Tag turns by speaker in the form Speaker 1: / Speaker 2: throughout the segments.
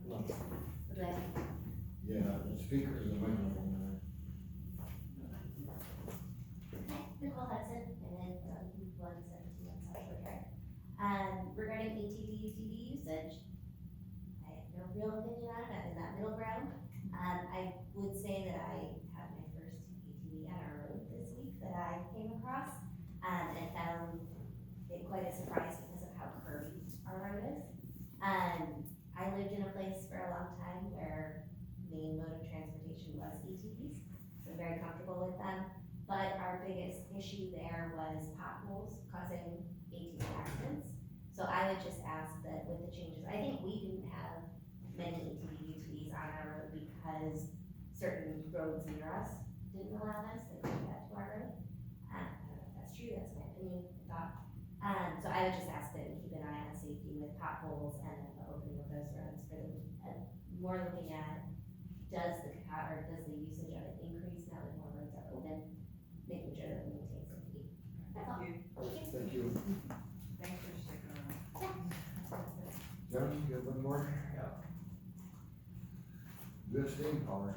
Speaker 1: What do I have?
Speaker 2: Yeah, the speaker is a microphone.
Speaker 1: Nicole Hudson, and then 117 on South Shore Drive. Regarding ATV usage, I have no real opinion on it, I'm in that middle ground. I would say that I had my first ATV on our road this week that I came across, and I found it quite a surprise because of how curvy our road is. I lived in a place for a long time where main mode of transportation was ATVs, so I'm very comfortable with them. But our biggest issue there was potholes causing ATV accidents. So I would just ask that with the changes, I think we didn't have many ATVs on our road because certain roads near us didn't allow them, so they couldn't get to our road. I don't know if that's true, that's my opinion, thought. So I would just ask that we keep an eye on safety with potholes and then the opening of those roads for the, more looking at, does the usage of it increase now that more roads are open? Making sure that we maintain safety. That's all.
Speaker 2: Thank you.
Speaker 3: Thanks for sticking around.
Speaker 2: John, you got one more?
Speaker 4: Yeah.
Speaker 2: You have staying power.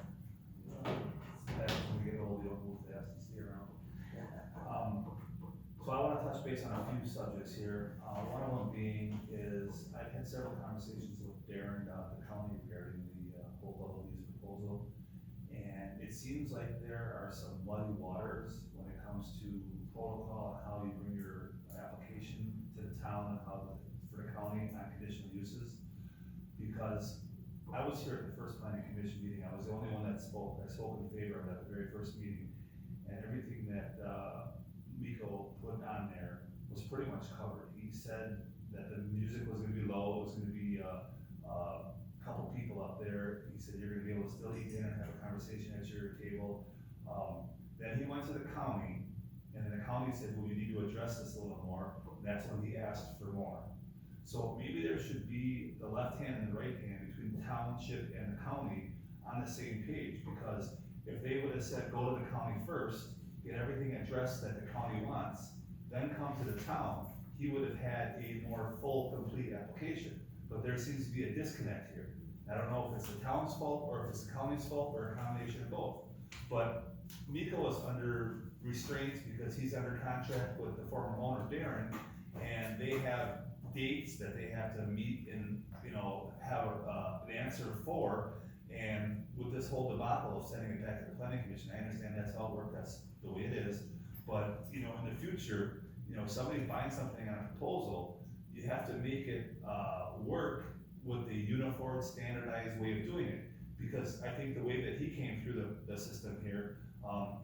Speaker 4: As we get old, we don't move fast and stay around. So I wanna touch base on a few subjects here. One of them being is, I've had several conversations with Darren, the county regarding the whole bubble lease proposal. And it seems like there are some muddy waters when it comes to protocol and how you bring your application to the town and for the county on conditional uses. Because I was here at the first planning commission meeting, I was the only one that spoke, I spoke in favor of that the very first meeting. And everything that, Miko put on there was pretty much covered. He said that the music was gonna be low, it was gonna be, couple people up there. He said you're gonna be able to still eat dinner and have a conversation at your table. Then he went to the county, and then the county said, well, you need to address this a little more. That's when he asked for more. So maybe there should be the left hand and the right hand between the township and the county on the same page, because if they would have said, go to the county first, get everything addressed that the county wants, then come to the town, he would have had a more full, complete application. But there seems to be a disconnect here. I don't know if it's the town's fault, or if it's the county's fault, or a combination of both. But Miko is under restraints because he's under contract with the former owner, Darren, and they have dates that they have to meet and, have an answer for. And with this whole debacle of sending it back to the planning commission, I understand that's how it worked, that's the way it is. But, in the future, if somebody's buying something on a proposal, you have to make it, work with the uniform, standardized way of doing it. Because I think the way that he came through the system here,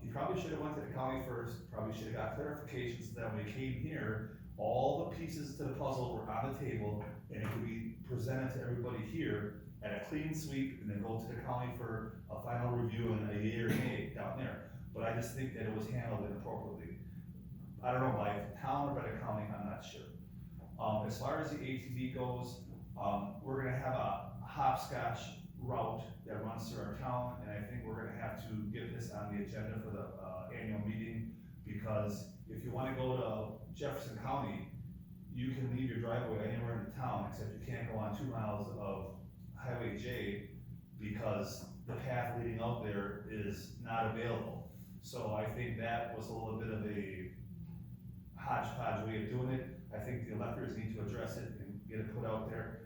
Speaker 4: he probably should have went to the county first, probably should have got clarifications, so that when he came here, all the pieces to the puzzle were on the table, and it could be presented to everybody here at a clean sweep, and then go to the county for a final review and a yea or nay down there. But I just think that it was handled inappropriately. I don't know, by the town or by the county, I'm not sure. As far as the ATV goes, we're gonna have a hopscotch route that runs through our town, and I think we're gonna have to get this on the agenda for the annual meeting, because if you wanna go to Jefferson County, you can leave your driveway anywhere in the town, except you can't go on 2 miles of Highway J, because the path leading out there is not available. So I think that was a little bit of a hodgepodge way of doing it. I think the electors need to address it and get it put out there.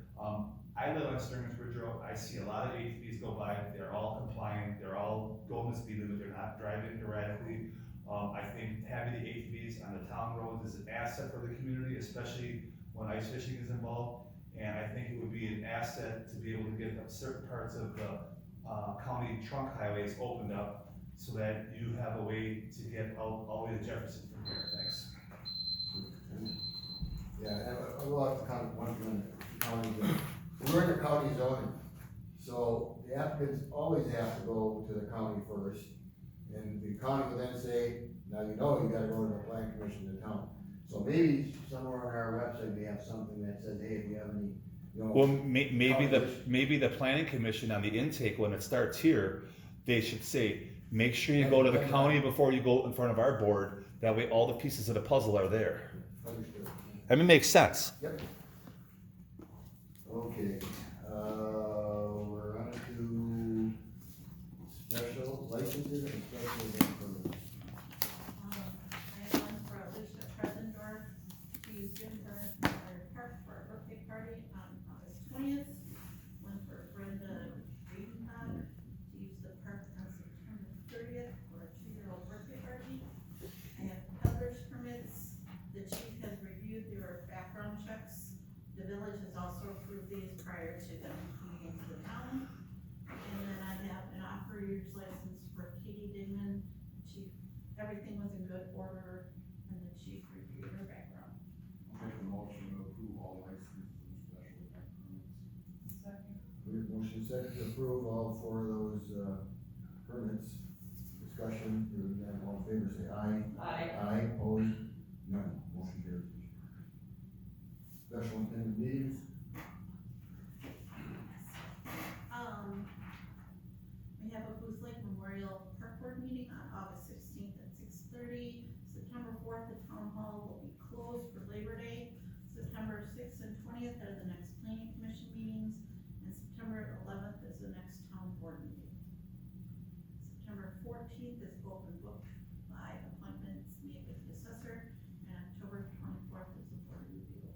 Speaker 4: I live on Stearns Ridge Road, I see a lot of ATVs go by, they're all compliant, they're all going the speed limit, they're not driving erratically. I think having the ATVs on the town roads is an asset for the community, especially when ice fishing is involved. And I think it would be an asset to be able to get certain parts of the county trunk highways opened up, so that you have a way to get out all the way to Jefferson from here. Thanks.
Speaker 2: Yeah, I will have to comment one thing on the county. We're in the county zoning, so the applicants always have to go to the county first. And the county will then say, now you gotta go to the planning commission in the town. So maybe somewhere on our website, we have something that says, hey, if you have any,
Speaker 5: Well, maybe the planning commission on the intake, when it starts here, they should say, make sure you go to the county before you go in front of our board. That way all the pieces of the puzzle are there.
Speaker 2: Understood.
Speaker 5: I mean, it makes sense.
Speaker 2: Yep. Okay, we're on to special licenses and special event permits.
Speaker 3: I have one for Alicia Presendorf, to use Denver Park for a birthday party on August 20th. One for Brenda Redenbach, to use the park on September 30th for a 2-year-old birthday party. I have peddler's permits, the chief has reviewed their background checks. The village has also approved these prior to them coming into the town. And then I have an operator's license for Katie Dingman. Everything was in good order, and the chief reviewed her background.
Speaker 6: Make a motion to approve all licenses and special event permits.
Speaker 3: Second.
Speaker 2: We have motion second to approve all 4 of those, permits. Discussion, hearing none, all in favor say aye.
Speaker 3: Aye.
Speaker 2: Aye, opposed, none, motion carries. Special intended meetings,
Speaker 3: We have a Booth Lake Memorial Park Board meeting on August 16th at 6:30. September 4th, the town hall will be closed for Labor Day. September 6th and 20th are the next planning commission meetings, and September 11th is the next town board meeting. September 14th is open book by appointments made with the assessor, and October 24th is the board review.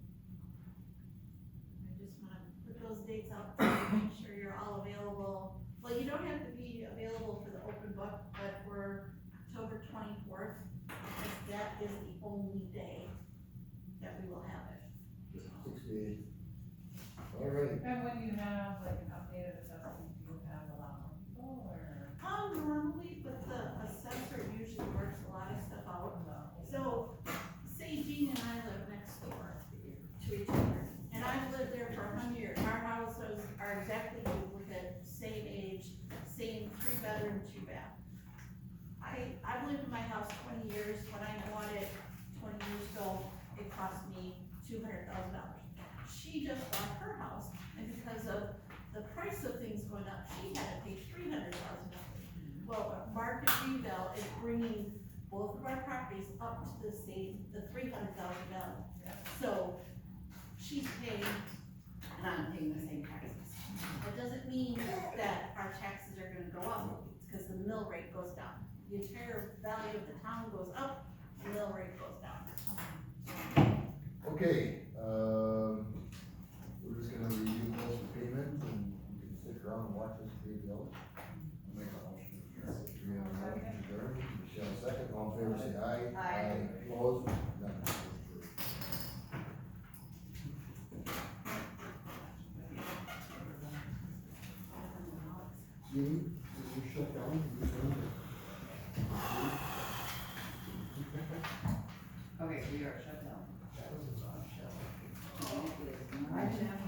Speaker 3: I just wanna put those dates out to make sure you're all available. Well, you don't have to be available for the open book, but for October 24th, because that is the only day that we will have it.
Speaker 2: 6 to 8. All right,
Speaker 7: And when you have like an updated assessment, do you have a lot more people or?
Speaker 3: Normally, but the assessor usually works a lot of stuff out. So, say Jean and I live next door to each other, and I've lived there for 100 years. Our houses are exactly duplicate, same age, same 3-bedroom, 2-bath. I've lived in my house 20 years. When I bought it 20 years ago, it cost me $200,000. She just bought her house, and because of the price of things going up, she had to pay $300,000. Well, Market Revale is bringing both of our properties up to the same, the $300,000. So she's paying, and I'm paying the same taxes. That doesn't mean that our taxes are gonna go up, it's because the mill rate goes down. The entire value of the town goes up, the mill rate goes down.
Speaker 2: okay, we're just gonna review bills and payments, and you can stick around and watch us pay bills.
Speaker 6: I'll make a motion to adjourn.
Speaker 2: We have a motion to adjourn. Michelle second, all in favor say aye.
Speaker 3: Aye.
Speaker 2: Opposed, none, motion carries. Jean, did you shut down? Did you turn it?
Speaker 7: Okay, we are shut down.
Speaker 2: That was a shut.
Speaker 7: I have